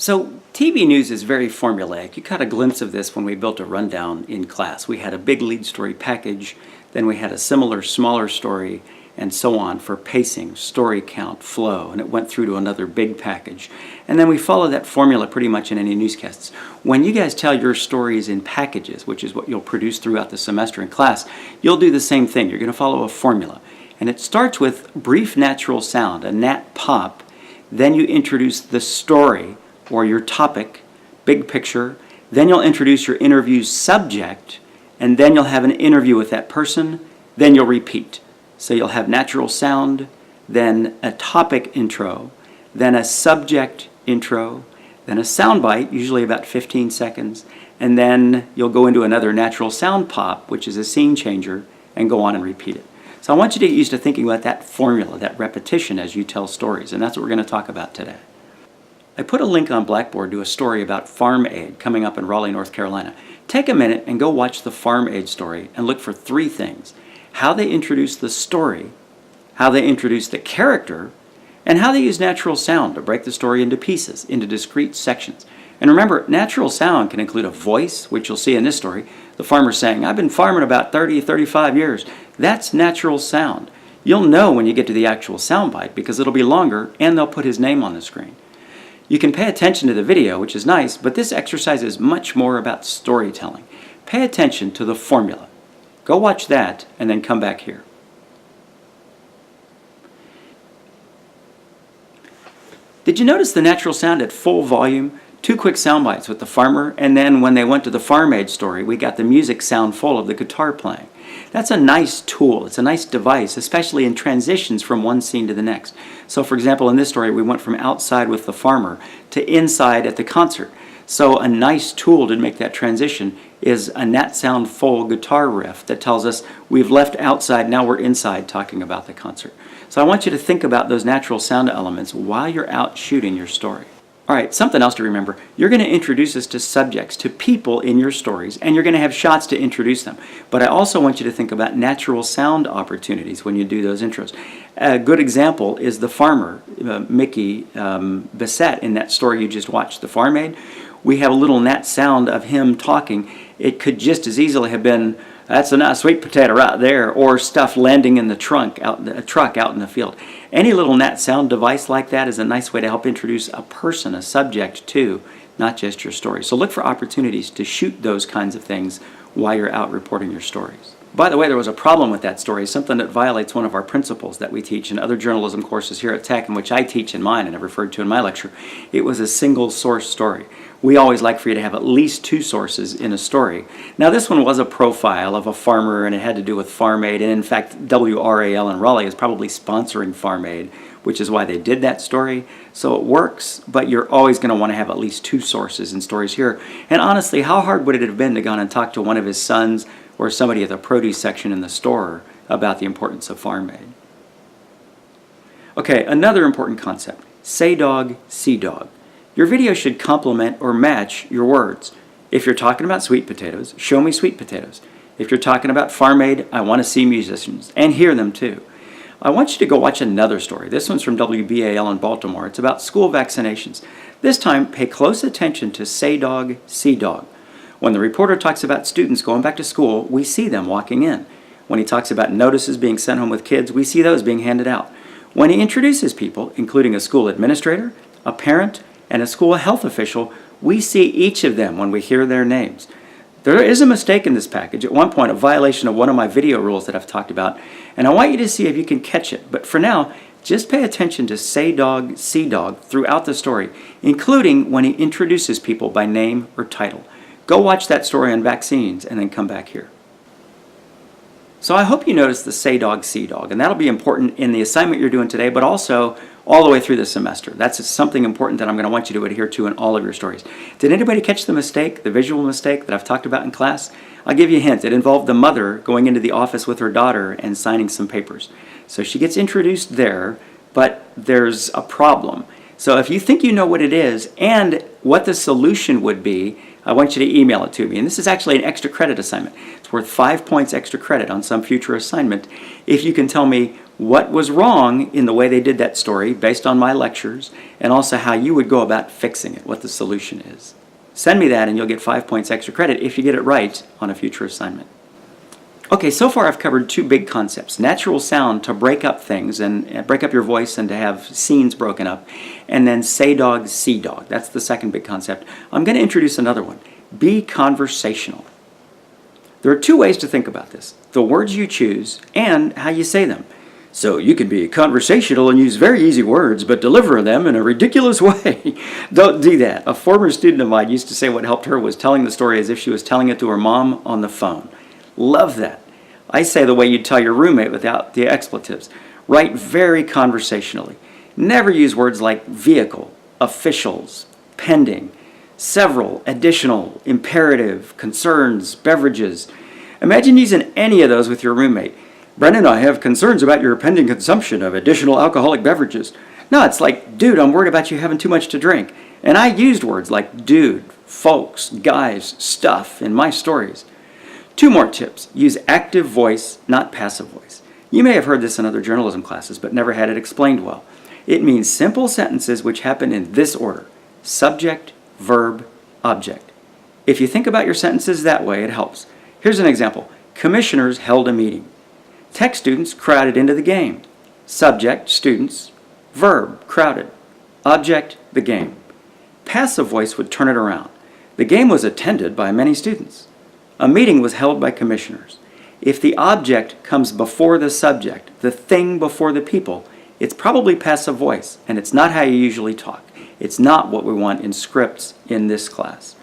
So TV news is very formulaic. You caught a glimpse of this when we built a rundown in class. We had a big lead story package, then we had a similar smaller story, and so on for pacing, story count, flow, and it went through to another big package. And then we follow that formula pretty much in any newscasts. When you guys tell your stories in packages, which is what you'll produce throughout the semester in class, you'll do the same thing. You're going to follow a formula. And it starts with brief natural sound, a nat pop. Then you introduce the story or your topic, big picture. Then you'll introduce your interview's subject, and then you'll have an interview with that person. Then you'll repeat. So you'll have natural sound, then a topic intro, then a subject intro, then a sound bite, usually about 15 seconds, and then you'll go into another natural sound pop, which is a scene changer, and go on and repeat it. So I want you to get used to thinking about that formula, that repetition as you tell stories, and that's what we're going to talk about today. I put a link on Blackboard to a story about Farm Aid coming up in Raleigh, North Carolina. Take a minute and go watch the Farm Aid story and look for three things: how they introduce the story, how they introduce the character, and how they use natural sound to break the story into pieces, into discrete sections. And remember, natural sound can include a voice, which you'll see in this story. The farmer's saying, "I've been farming about 35 years. That's natural sound. You'll know when you get to the actual sound bite because it'll be longer and they'll put his name on the screen. You can pay attention to the video, which is nice, but this exercise is much more about storytelling. Pay attention to the formula. Go watch that and then come back here. Did you notice the natural sound at full volume? Two quick sound bites with the farmer, and then when they went to the Farm Aid story, we got the music sound full of the guitar playing. That's a nice tool. It's a nice device, especially in transitions from one scene to the next. So for example, in this story, we went from outside with the farmer to inside at the concert. So a nice tool to make that transition is a nat sound full guitar riff that tells us we've left outside, now we're inside talking about the concert. So I want you to think about those natural sound elements while you're out shooting your story. All right, something else to remember. You're going to introduce us to subjects, to people in your stories, and you're going to have shots to introduce them. But I also want you to think about natural sound opportunities when you do those intros. A good example is the farmer, Mickey Bissett, in that story you just watched, The Farm Aid. We have a little nat sound of him talking. It could just as easily have been, "That's a nice sweet potato right there," or stuff landing in the truck out in the field. Any little nat sound device like that is a nice way to help introduce a person, a subject to, not just your story. So look for opportunities to shoot those kinds of things while you're out reporting your stories. By the way, there was a problem with that story, something that violates one of our principles that we teach in other journalism courses here at Tech, and which I teach in mine and I've referred to in my lecture. It was a single source story. We always like for you to have at least two sources in a story. Now this one was a profile of a farmer and it had to do with Farm Aid, and in fact WRAL in Raleigh is probably sponsoring Farm Aid, which is why they did that story. So it works, but you're always going to want to have at least two sources in stories here. And honestly, how hard would it have been to go and talk to one of his sons or somebody at the produce section in the store about the importance of Farm Aid? Okay, another important concept: say dog, see dog. Your video should complement or match your words. If you're talking about sweet potatoes, show me sweet potatoes. If you're talking about Farm Aid, I want to see musicians and hear them too. I want you to go watch another story. This one's from WBAL in Baltimore. It's about school vaccinations. This time, pay close attention to say dog, see dog. When the reporter talks about students going back to school, we see them walking in. When he talks about notices being sent home with kids, we see those being handed out. When he introduces people, including a school administrator, a parent, and a school health official, we see each of them when we hear their names. There is a mistake in this package. At one point, a violation of one of my video rules that I've talked about, and I want you to see if you can catch it. But for now, just pay attention to say dog, see dog throughout the story, including when he introduces people by name or title. Go watch that story on vaccines and then come back here. So I hope you notice the say dog, see dog, and that'll be important in the assignment you're doing today, but also all the way through the semester. That's something important that I'm going to want you to adhere to in all of your stories. Did anybody catch the mistake, the visual mistake that I've talked about in class? I'll give you a hint. It involved the mother going into the office with her daughter and signing some papers. So she gets introduced there, but there's a problem. So if you think you know what it is and what the solution would be, I want you to email it to me. And this is actually an extra credit assignment. It's worth 5 points extra credit on some future assignment if you can tell me what was wrong in the way they did that story based on my lectures, and also how you would go about fixing it, what the solution is. Send me that and you'll get 5 points extra credit if you get it right on a future assignment. Okay, so far I've covered two big concepts. Natural sound to break up things and break up your voice and to have scenes broken up. And then say dog, see dog. That's the second big concept. I'm going to introduce another one. Be conversational. There are two ways to think about this. The words you choose and how you say them. So you can be conversational and use very easy words, but deliver them in a ridiculous way. Don't do that. A former student of mine used to say what helped her was telling the story as if she was telling it to her mom on the phone. Love that. I say the way you'd tell your roommate without the expletives. Write very conversationally. Never use words like vehicle, officials, pending, several, additional, imperative, concerns, beverages. Imagine using any of those with your roommate. Brendan, I have concerns about your pending consumption of additional alcoholic beverages. No, it's like, dude, I'm worried about you having too much to drink. And I used words like dude, folks, guys, stuff in my stories. Two more tips. Use active voice, not passive voice. You may have heard this in other journalism classes, but never had it explained well. It means simple sentences which happen in this order: subject, verb, object. If you think about your sentences that way, it helps. Here's an example. Commissioners held a meeting. Tech students crowded into the game. Subject, students. Verb, crowded. Object, the game. Passive voice would turn it around. The game was attended by many students. A meeting was held by commissioners. If the object comes before the subject, the thing before the people, it's probably passive voice, and it's not how you usually talk. It's not what we want in scripts in this class.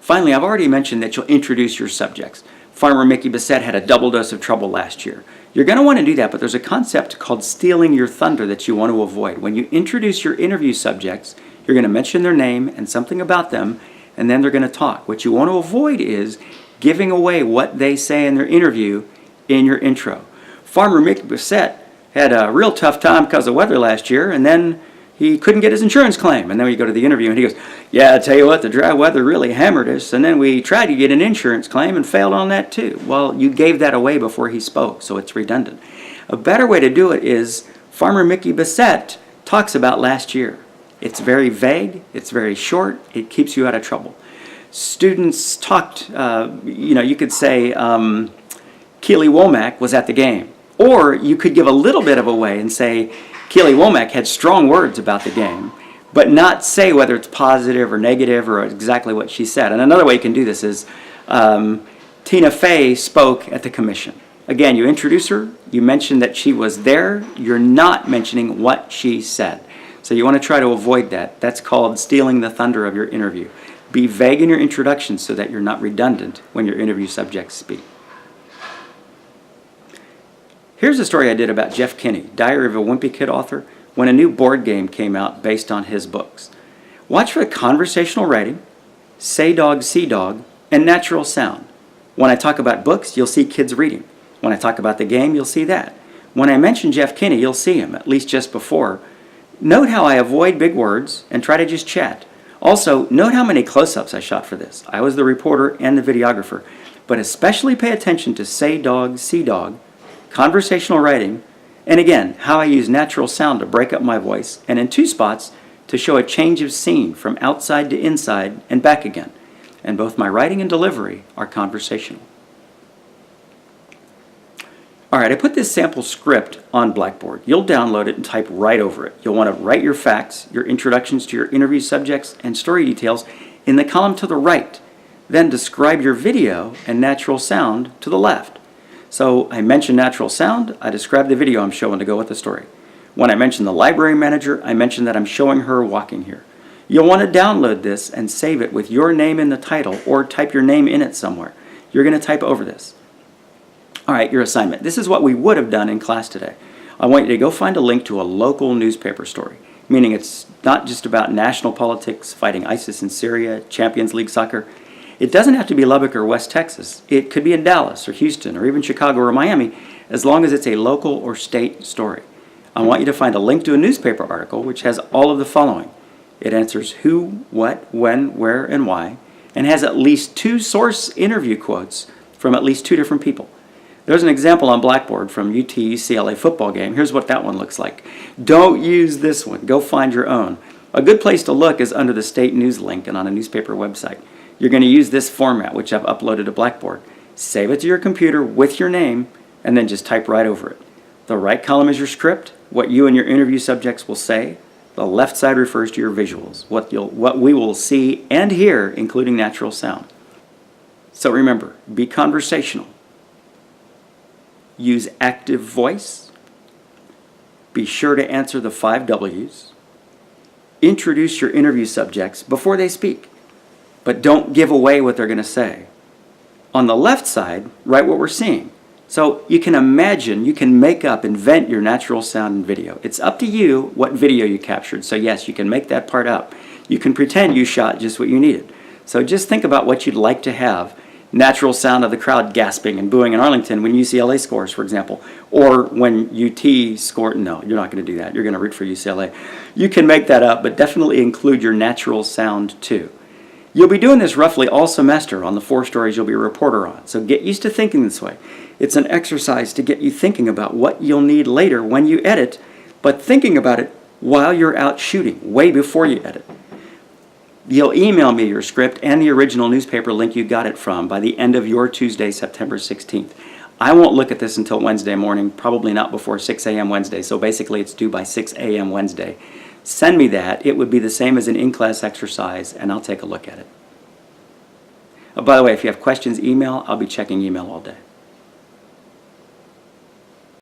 Finally, I've already mentioned that you'll introduce your subjects. Farmer Mickey Bissett had a double dose of trouble last year. You're going to want to do that, but there's a concept called stealing your thunder that you want to avoid. When you introduce your interview subjects, you're going to mention their name and something about them, and then they're going to talk. What you want to avoid is giving away what they say in their interview in your intro. Farmer Mickey Bissett had a real tough time because of weather last year, and then he couldn't get his insurance claim. And then we go to the interview, and he goes, yeah, I tell you what, the dry weather really hammered us, and then we tried to get an insurance claim and failed on that too. Well, you gave that away before he spoke, so it's redundant. A better way to do it is Farmer Mickey Bissett talks about last year. It's very vague, it's very short, it keeps you out of trouble. Students talked, you could say Keely Womack was at the game. Or you could give a little bit of away and say Keely Womack had strong words about the game, but not say whether it's positive or negative or exactly what she said. And another way you can do this is Tina Fey spoke at the commission. Again, you introduce her, you mention that she was there, you're not mentioning what she said. So you want to try to avoid that. That's called stealing the thunder of your interview. Be vague in your introduction so that you're not redundant when your interview subjects speak. Here's a story I did about Jeff Kinney, Diary of a Wimpy Kid author, when a new board game came out based on his books. Watch for the conversational writing, say dog, see dog, and natural sound. When I talk about books, you'll see kids reading. When I talk about the game, you'll see that. When I mention Jeff Kinney, you'll see him, at least just before. Note how I avoid big words and try to just chat. Also, note how many close-ups I shot for this. I was the reporter and the videographer, but especially pay attention to say dog, see dog, conversational writing, and again, how I use natural sound to break up my voice, and in two spots to show a change of scene from outside to inside and back again. And both my writing and delivery are conversational. All right, I put this sample script on Blackboard. You'll download it and type right over it. You'll want to write your facts, your introductions to your interview subjects, and story details in the column to the right. Then describe your video and natural sound to the left. So I mention natural sound, I describe the video I'm showing to go with the story. When I mention the library manager, I mention that I'm showing her walking here. You'll want to download this and save it with your name in the title or type your name in it somewhere. You're going to type over this. All right, your assignment. This is what we would have done in class today. I want you to go find a link to a local newspaper story, meaning it's not just about national politics, fighting ISIS in Syria, Champions League soccer. It doesn't have to be Lubbock or West Texas. It could be in Dallas or Houston or even Chicago or Miami, as long as it's a local or state story. I want you to find a link to a newspaper article which has all of the following. It answers who, what, when, where, and why, and has at least 2 source interview quotes from at least 2 different people. There's an example on Blackboard from UT-UCLA football game. Here's what that one looks like. Don't use this one. Go find your own. A good place to look is under the state news link and on a newspaper website. You're going to use this format, which I've uploaded to Blackboard. Save it to your computer with your name, and then just type right over it. The right column is your script, what you and your interview subjects will say. The left side refers to your visuals, what we will see and hear, including natural sound. So remember, be conversational. Use active voice. Be sure to answer the 5 W's. Introduce your interview subjects before they speak, but don't give away what they're going to say. On the left side, write what we're seeing. So you can imagine, you can make up, invent your natural sound and video. It's up to you what video you captured. So yes, you can make that part up. You can pretend you shot just what you needed. So just think about what you'd like to have. Natural sound of the crowd gasping and booing in Arlington when UCLA scores, for example, or when UT scored. No, you're not going to do that. You're going to root for UCLA. You can make that up, but definitely include your natural sound too. You'll be doing this roughly all semester on the 4 stories you'll be a reporter on, so get used to thinking this way. It's an exercise to get you thinking about what you'll need later when you edit, but thinking about it while you're out shooting, way before you edit. You'll email me your script and the original newspaper link you got it from by the end of your Tuesday, September 16th. I won't look at this until Wednesday morning, probably not before 6 a.m. Wednesday, so basically it's due by 6 a.m. Wednesday. Send me that. It would be the same as an in-class exercise, and I'll take a look at it. By the way, if you have questions, email. I'll be checking email all day.